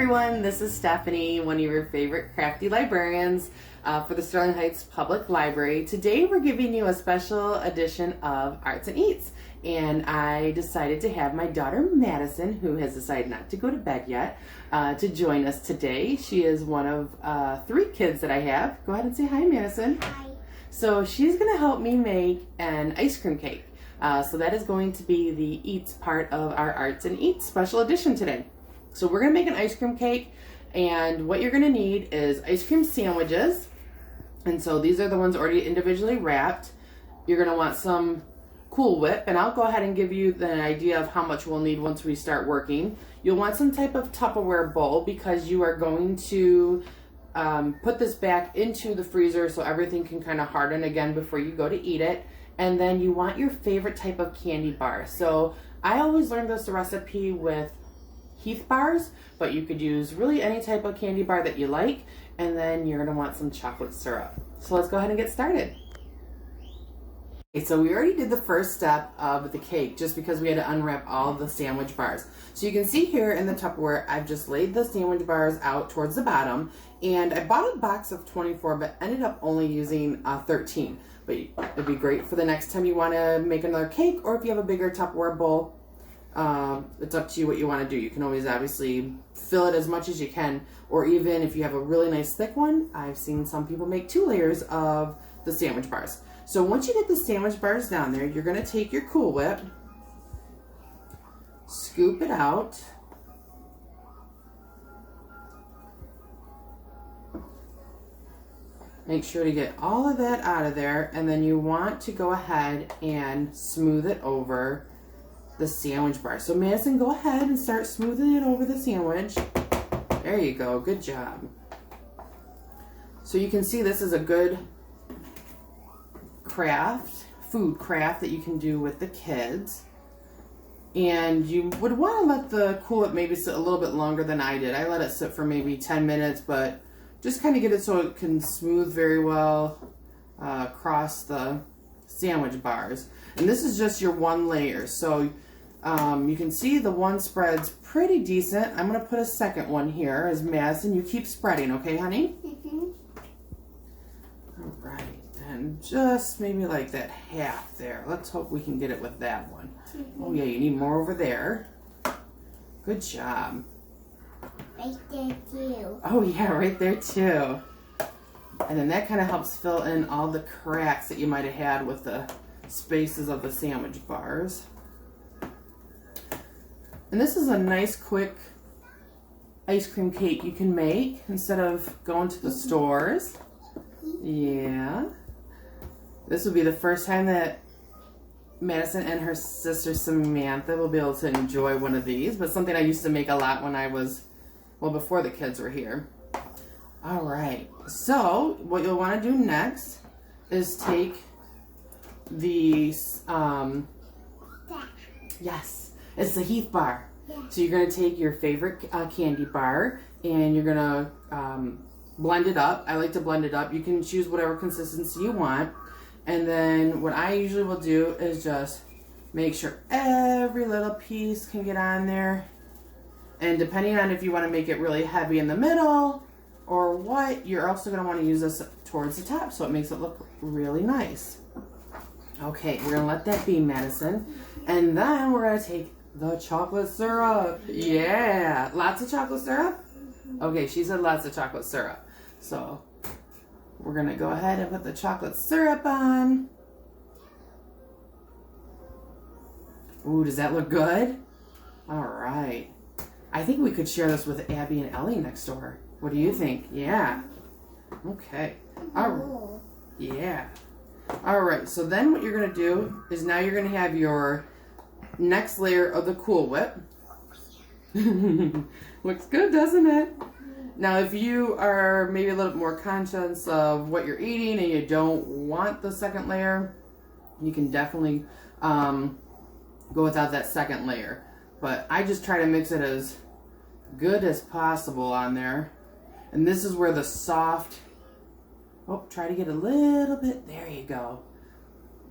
everyone, this is Stephanie, one of your favorite crafty librarians for the Sterling Heights Public Library. Today we're giving you a special edition of Arts and Eats, and I decided to have my daughter Madison, who has decided not to go to bed yet, to join us today. She is one of 3 kids that I have. Go ahead and say hi, Madison. Hi. So she's going to help me make an ice cream cake. So that is going to be the Eats part of our Arts and Eats special edition today. So we're going to make an ice cream cake, and what you're going to need is ice cream sandwiches. And so these are the ones already individually wrapped. You're going to want some Cool Whip, and I'll go ahead and give you the idea of how much we'll need once we start working. You'll want some type of Tupperware bowl because you are going to put this back into the freezer so everything can kind of harden again before you go to eat it. And then you want your favorite type of candy bar. So I always learned this recipe with Heath bars, but you could use really any type of candy bar that you like, and then you're going to want some chocolate syrup. So let's go ahead and get started. Okay, so we already did the first step of the cake just because we had to unwrap all the sandwich bars. So you can see here in the Tupperware, I've just laid the sandwich bars out towards the bottom, and I bought a box of 24 but ended up only using 13. But it'd be great for the next time you want to make another cake, or if you have a bigger Tupperware bowl. It's up to you what you want to do. You can always obviously fill it as much as you can, or even if you have a really nice thick one, I've seen some people make 2 layers of the sandwich bars. So once you get the sandwich bars down there, you're going to take your Cool Whip, scoop it out, make sure to get all of that out of there, and then you want to go ahead and smooth it over the sandwich bar. So Madison, go ahead and start smoothing it over the sandwich. There you go, good job. So you can see this is a good food craft that you can do with the kids. And you would want to let the Cool Whip maybe sit a little bit longer than I did. I let it sit for maybe 10 minutes, but just kind of get it so it can smooth very well across the sandwich bars. And this is just your 1 layer. So you can see the one spreads pretty decent. I'm going to put a second one here as Madison. You keep spreading, okay, honey? Mm-hmm. All right. And just maybe like that half there. Let's hope we can get it with that one. Mm-hmm. Oh, yeah, you need more over there. Good job. Right there, too. Oh, yeah, right there, too. And then that kind of helps fill in all the cracks that you might have had with the spaces of the sandwich bars. And this is a nice, quick ice cream cake you can make instead of going to the stores. Yeah. This will be the first time that Madison and her sister Samantha will be able to enjoy one of these, but something I used to make a lot when I was, well, before the kids were here. All right, so what you'll want to do next is take these, yes, it's the Heath bar. Yeah. So you're going to take your favorite candy bar and you're going to blend it up. I like to blend it up. You can choose whatever consistency you want. And then what I usually will do is just make sure every little piece can get on there. And depending on if you want to make it really heavy in the middle or what, you're also going to want to use this towards the top so it makes it look really nice. Okay, we're going to let that be, Madison. And then we're going to take the chocolate syrup. Yeah, lots of chocolate syrup? Okay, she said lots of chocolate syrup. So we're going to go ahead and put the chocolate syrup on. Ooh, does that look good? All right. I think we could share this with Abby and Ellie next door. What do you think? Yeah. Okay. All right. Yeah. All right. So then what you're going to do is now you're going to have your next layer of the Cool Whip. Looks good, doesn't it? Now, if you are maybe a little bit more conscious of what you're eating and you don't want the second layer, you can definitely go without that second layer. But I just try to mix it as good as possible on there. And this is where the soft, try to get a little bit, there you go.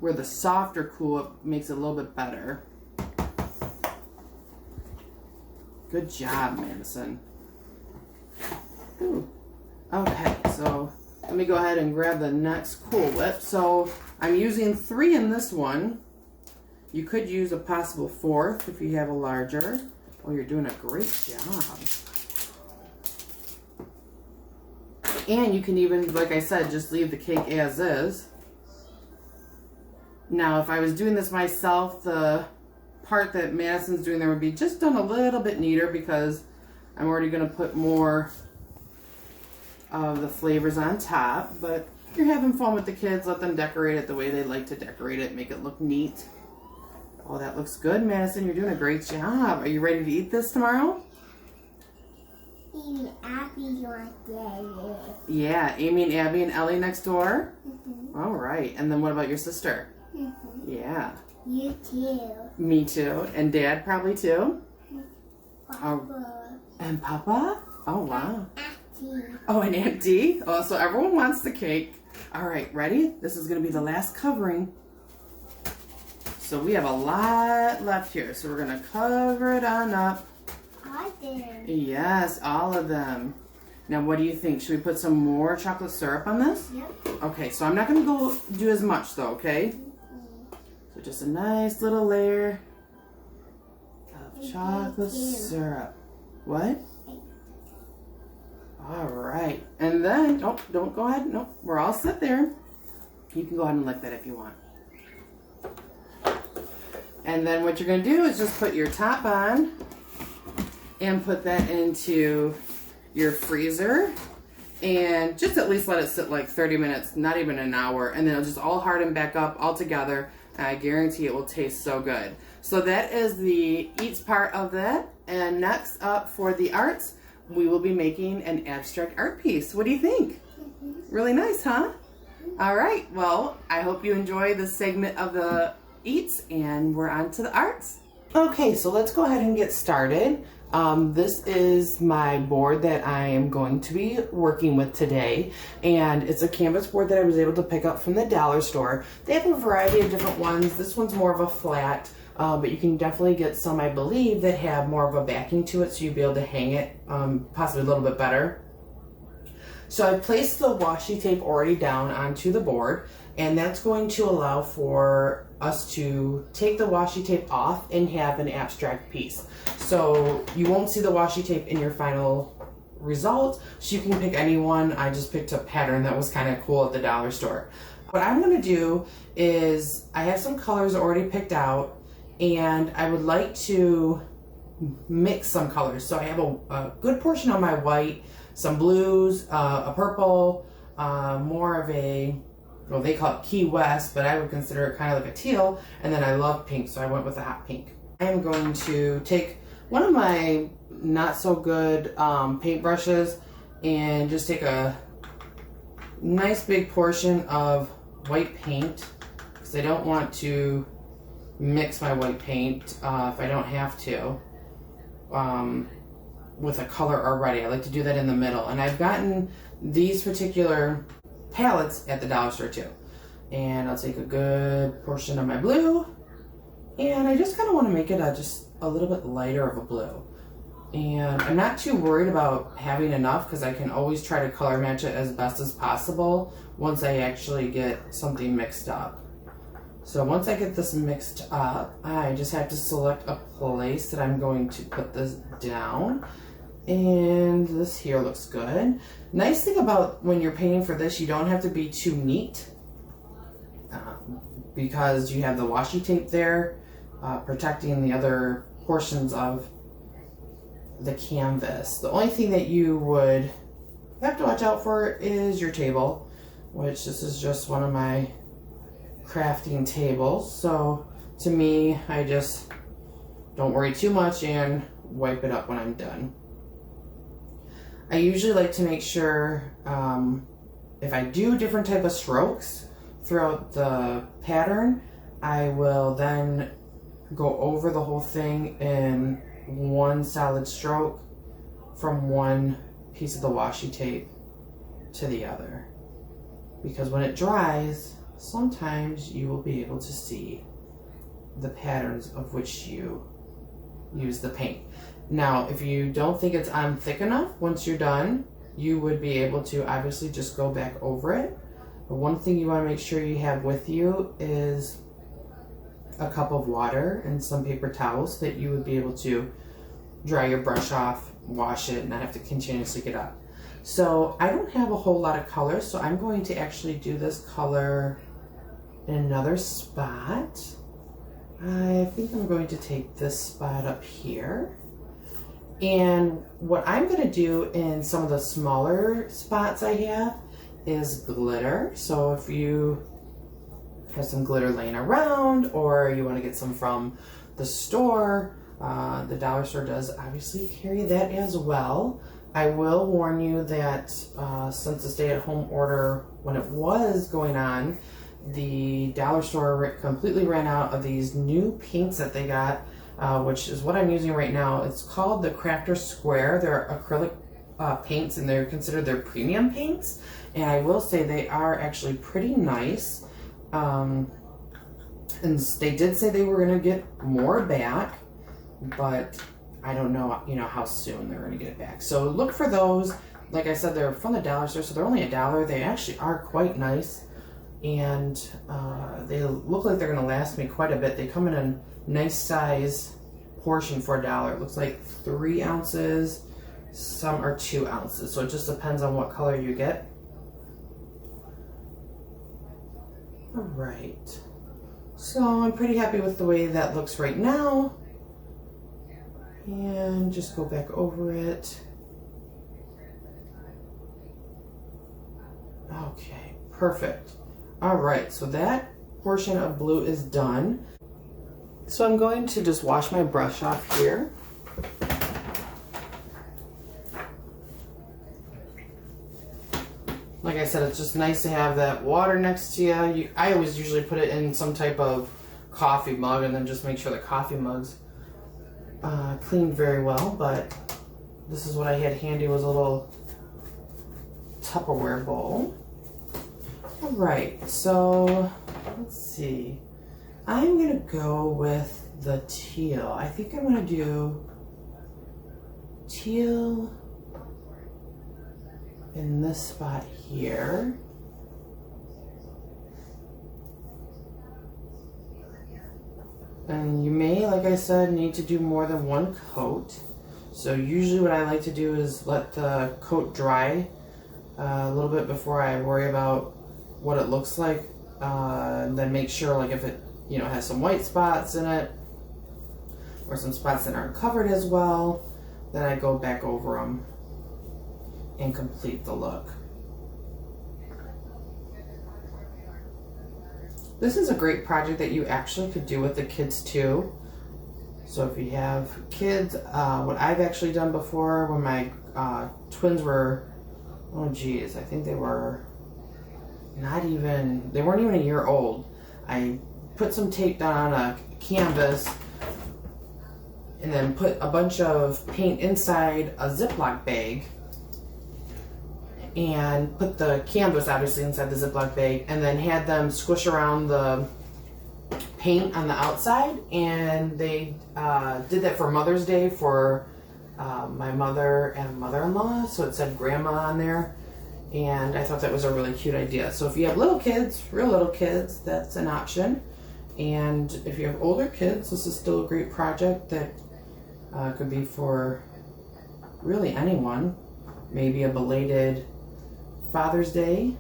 Where the softer Cool Whip makes it a little bit better. Good job, Madison. Ooh. Okay, so let me go ahead and grab the next Cool Whip. So I'm using 3 in this one. You could use a possible 4th if you have a larger. Oh, you're doing a great job. And you can even, like I said, just leave the cake as is. Now, if I was doing this myself, the part that Madison's doing there would be just done a little bit neater because I'm already going to put more of the flavors on top. But if you're having fun with the kids, let them decorate it the way they like to decorate it, make it look neat. Oh, that looks good, Madison. You're doing a great job. Are you ready to eat this tomorrow? Even Abby's right there. Yeah, Amy and Abby and Ellie next door. Mm-hmm. All right. And then what about your sister? Mm-hmm. Yeah. You too. Me too. And Dad probably too. Papa. And Papa? Oh, wow. Auntie. Oh, and Aunt D? Oh, so everyone wants the cake. All right, ready? This is going to be the last covering. So we have a lot left here. So we're going to cover it on up. I did. Yes, all of them. Now, what do you think? Should we put some more chocolate syrup on this? Yep. Okay, so I'm not going to go do as much though, okay? So just a nice little layer of chocolate syrup. What? All right. And then, oh, don't go ahead. Nope, we're all set there. You can go ahead and lick that if you want. And then what you're going to do is just put your top on and put that into your freezer and just at least let it sit like 30 minutes, not even an hour, and then it'll just all harden back up all together. And I guarantee it will taste so good. So that is the eats part of that. And next up for the arts, we will be making an abstract art piece. What do you think? Really nice, huh? All right, well, I hope you enjoy this segment of the eats and we're on to the arts. Okay, so let's go ahead and get started. This is my board that I am going to be working with today, and it's a canvas board that I was able to pick up from the dollar store. They have a variety of different ones. This one's more of a flat, but you can definitely get some, I believe, that have more of a backing to it, so you'll be able to hang it possibly a little bit better. So I've placed the washi tape already down onto the board, and that's going to allow for us to take the washi tape off and have an abstract piece. So you won't see the washi tape in your final result, so you can pick any one. I just picked a pattern that was kind of cool at the dollar store. What I'm going to do is I have some colors already picked out, and I would like to mix some colors. So I have a good portion of my white, some blues, a purple, more of a, well, they call it Key West, but I would consider it kind of like a teal, and then I love pink, so I went with a hot pink. I am going to take one of my not so good paint brushes and just take a nice big portion of white paint, because I don't want to mix my white paint if I don't have to with a color already. I like to do that in the middle, and I've gotten these particular palettes at the dollar store too. And I'll take a good portion of my blue, and I just kind of want to make it just a little bit lighter of a blue. And I'm not too worried about having enough, because I can always try to color match it as best as possible once I actually get something mixed up. So once I get this mixed up, I just have to select a place that I'm going to put this down. And this here looks good. Nice thing about when you're painting for this, you don't have to be too neat because you have the washi tape there protecting the other portions of the canvas. The only thing that you would have to watch out for is your table, which this is just one of my crafting tables. So to me, I just don't worry too much and wipe it up when I'm done. I usually like to make sure if I do different type of strokes throughout the pattern, I will then go over the whole thing in one solid stroke from one piece of the washi tape to the other. Because when it dries, sometimes you will be able to see the patterns of which you use the paint. Now, if you don't think it's on thick enough, once you're done, you would be able to obviously just go back over it. But one thing you want to make sure you have with you is a cup of water and some paper towels so that you would be able to dry your brush off, wash it, and not have to continuously get up. So I don't have a whole lot of color, so I'm going to actually do this color in another spot. I think I'm going to take this spot up here. And what I'm going to do in some of the smaller spots I have is glitter. So if you have some glitter laying around or you want to get some from the store, the dollar store does obviously carry that as well. I will warn you that since the stay-at-home order, when it was going on, the dollar store completely ran out of these new paints that they got, which is what I'm using right now. It's called the Crafter Square. They're acrylic paints, and they're considered their premium paints. And I will say they are actually pretty nice. And they did say they were going to get more back, but I don't know, how soon they're going to get it back. So look for those. Like I said, they're from the dollar store, so they're only $1. They actually are quite nice, and they look like they're going to last me quite a bit. They come in a nice size portion for $1. It looks like 3 ounces. Some are 2 ounces, so it just depends on what color you get. All right. So I'm pretty happy with the way that looks right now. And just go back over it. Okay, perfect. All right, so that portion of blue is done. So I'm going to just wash my brush off here. Like I said, it's just nice to have that water next to you. I always usually put it in some type of coffee mug and then just make sure the coffee mug's cleaned very well, but this is what I had handy, was a little Tupperware bowl. All right, so let's see. I'm gonna go with the teal. I think I'm gonna do teal in this spot here. And you may, like I said, need to do more than one coat. So usually what I like to do is let the coat dry a little bit before I worry about what it looks like. And then make sure, like, if it has some white spots in it or some spots that aren't covered as well, then I go back over them and complete the look. This is a great project that you actually could do with the kids too. So if you have kids, what I've actually done before when my twins were, oh geez, I think they weren't even a year old. I put some tape down on a canvas and then put a bunch of paint inside a Ziploc bag and put the canvas obviously inside the Ziploc bag, and then had them squish around the paint on the outside. And they did that for Mother's Day for my mother and mother-in-law, so it said grandma on there, and I thought that was a really cute idea. So if you have little kids, real little kids, that's an option. And if you have older kids, this is still a great project that could be for really anyone. Maybe a belated Father's Day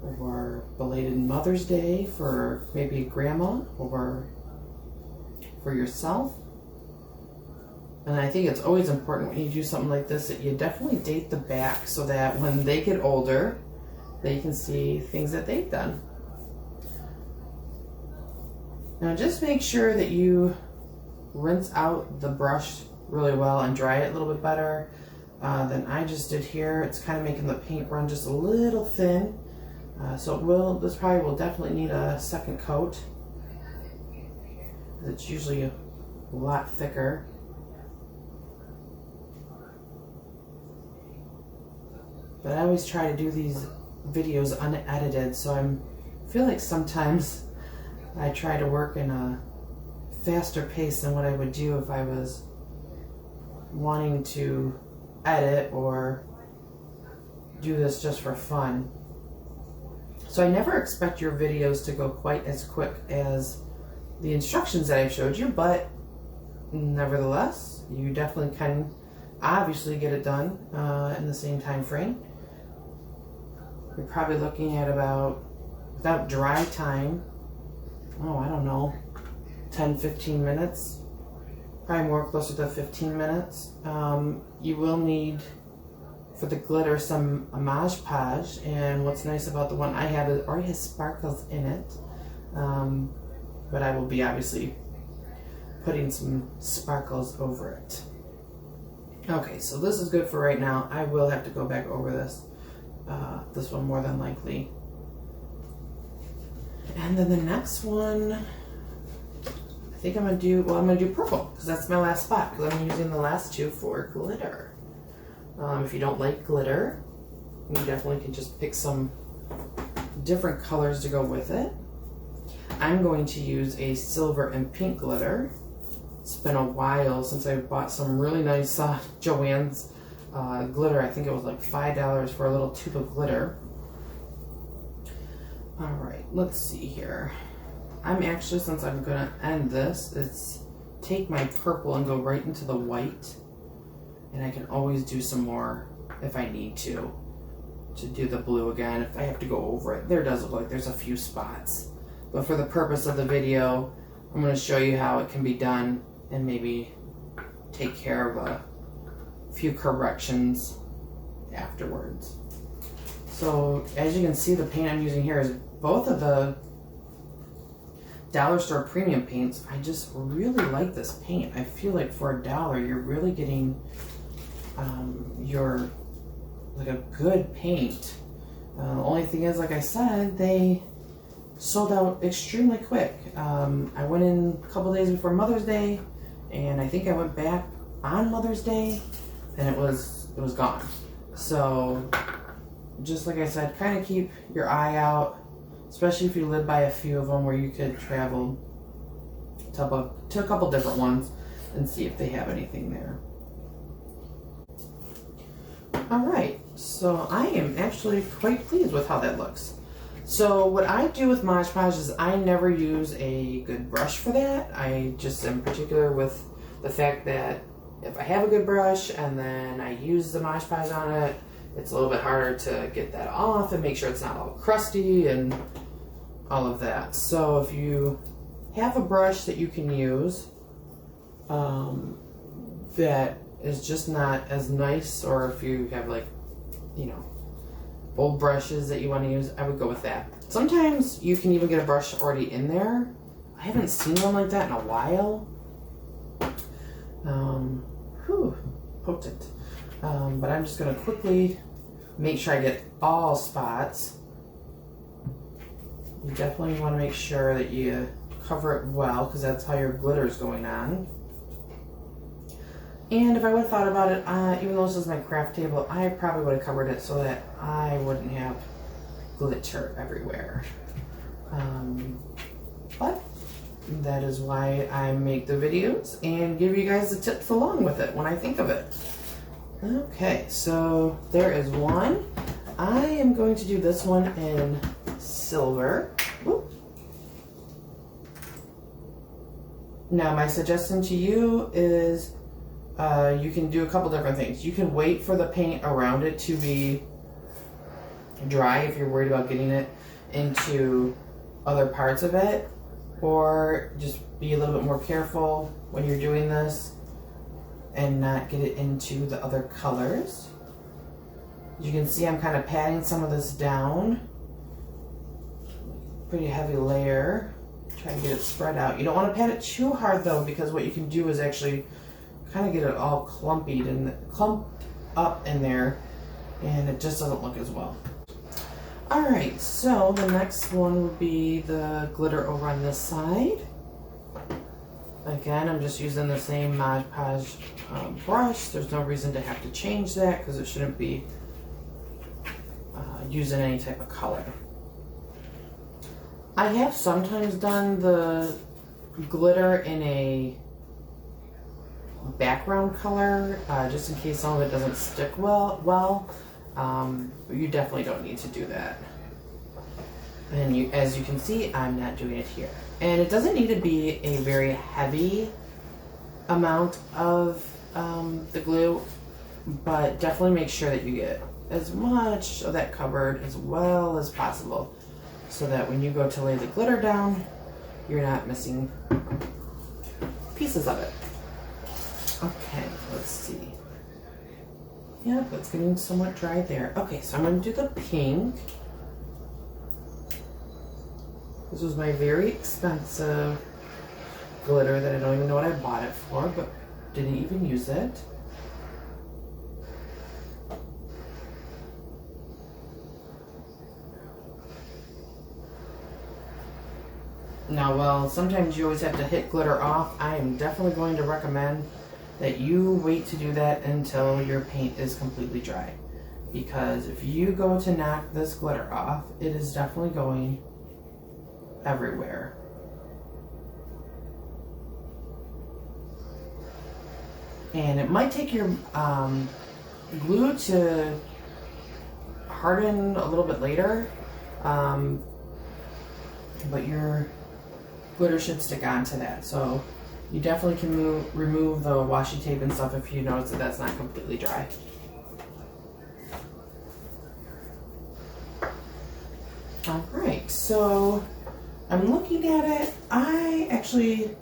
or belated Mother's Day for maybe grandma or for yourself. And I think it's always important when you do something like this that you definitely date the back so that when they get older, they can see things that they've done. Now just make sure that you rinse out the brush really well and dry it a little bit better than I just did here. It's kind of making the paint run just a little thin. So this probably will definitely need a second coat. It's usually a lot thicker. But I always try to do these videos unedited, so I feel like sometimes I try to work in a faster pace than what I would do if I was wanting to edit or do this just for fun. So I never expect your videos to go quite as quick as the instructions that I've showed you, but nevertheless, you definitely can obviously get it done in the same time frame. You're probably looking at about, without dry time, oh, I don't know, 10-15 minutes. Probably more closer to 15 minutes. You will need, for the glitter, some Mod Podge, and what's nice about the one I have is it already has sparkles in it. But I will be obviously putting some sparkles over it. Okay, so this is good for right now. I will have to go back over this one more than likely. And then the next one, I think I'm gonna do purple, because that's my last spot, because I'm using the last two for glitter. If you don't like glitter, you definitely can just pick some different colors to go with it. I'm going to use a silver and pink glitter. It's been a while since I bought some really nice Joann's glitter. I think it was like $5 for a little tube of glitter. All right, let's see here. I'm actually, since I'm gonna end this, is take my purple and go right into the white. And I can always do some more if I need to do the blue again, if I have to go over it. There does look like there's a few spots. But for the purpose of the video, I'm going to show you how it can be done and maybe take care of a few corrections afterwards. So as you can see, the paint I'm using here is both of the dollar store premium paints. I just really like this paint. I feel like for $1, you're really getting your like a good paint. The only thing is, like I said, they sold out extremely quick. I went in a couple days before Mother's Day, and I think I went back on Mother's Day, and it was gone. So just like I said, kind of keep your eye out, especially if you live by a few of them where you could travel to a couple different ones and see if they have anything there. All right, so I am actually quite pleased with how that looks. So what I do with Mod Podge is I never use a good brush for that. I just am particular with the fact that if I have a good brush and then I use the Mod Podge on it, it's a little bit harder to get that off and make sure it's not all crusty and all of that. So if you have a brush that you can use that is just not as nice, or if you have, like, you know, old brushes that you want to use, I would go with that. Sometimes you can even get a brush already in there. I haven't seen one like that in a while. Poked it. But I'm just going to quickly make sure I get all spots. You definitely want to make sure that you cover it well, because that's how your glitter is going on. And if I would have thought about it, even though this is my craft table, I probably would have covered it so that I wouldn't have glitter everywhere. But that is why I make the videos and give you guys the tips along with it when I think of it. Okay, so there is one. I am going to do this one in silver. Whoop. Now my suggestion to you is you can do a couple different things. You can wait for the paint around it to be dry if you're worried about getting it into other parts of it, or just be a little bit more careful when you're doing this and not get it into the other colors. You can see I'm kind of patting some of this down. Pretty heavy layer. Try to get it spread out. You don't want to pat it too hard though, because what you can do is actually kind of get it all clumped up in there, and it just doesn't look as well. Alright, so the next one would be the glitter over on this side. Again, I'm just using the same Mod Podge brush. There's no reason to have to change that because it shouldn't be using any type of color. I have sometimes done the glitter in a background color, just in case some of it doesn't stick well. You definitely don't need to do that. And as you can see, I'm not doing it here. And it doesn't need to be a very heavy amount of the glue, but definitely make sure that you get as much of that covered as well as possible, so that when you go to lay the glitter down, you're not missing pieces of it. Okay, let's see. Yep, it's getting somewhat dry there. Okay, so I'm going to do the pink. This was my very expensive glitter that I don't even know what I bought it for, but didn't even use it. Now, well, sometimes you always have to hit glitter off. I am definitely going to recommend that you wait to do that until your paint is completely dry. Because if you go to knock this glitter off, it is definitely going everywhere. And it might take your glue to harden a little bit later, but your glitter should stick onto that. So you definitely can remove the washi tape and stuff if you notice that that's not completely dry. All right, so I'm looking at it. I actually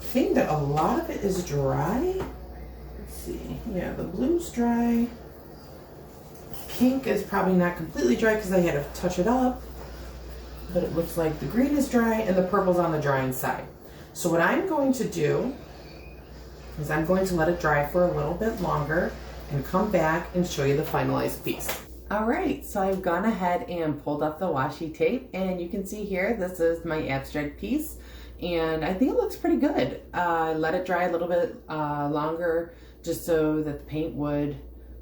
think that a lot of it is dry. Let's see. Yeah, the blue's dry. Pink is probably not completely dry because I had to touch it up. But it looks like the green is dry and the purple's on the drying side. So what I'm going to do is I'm going to let it dry for a little bit longer and come back and show you the finalized piece. All right, so I've gone ahead and pulled off the washi tape, and you can see here, this is my abstract piece, and I think it looks pretty good. Let it dry a little bit longer just so that the paint would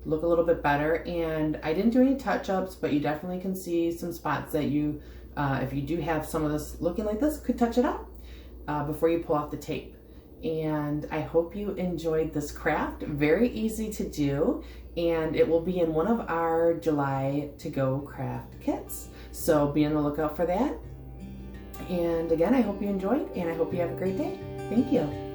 look a little bit better, and I didn't do any touch-ups, but you definitely can see some spots that you, if you do have some of this looking like this, could touch it up before you pull off the tape. And I hope you enjoyed this craft. Very easy to do, and it will be in one of our July to go craft kits. So be on the lookout for that. And again, I hope you enjoyed, and I hope you have a great day. Thank you.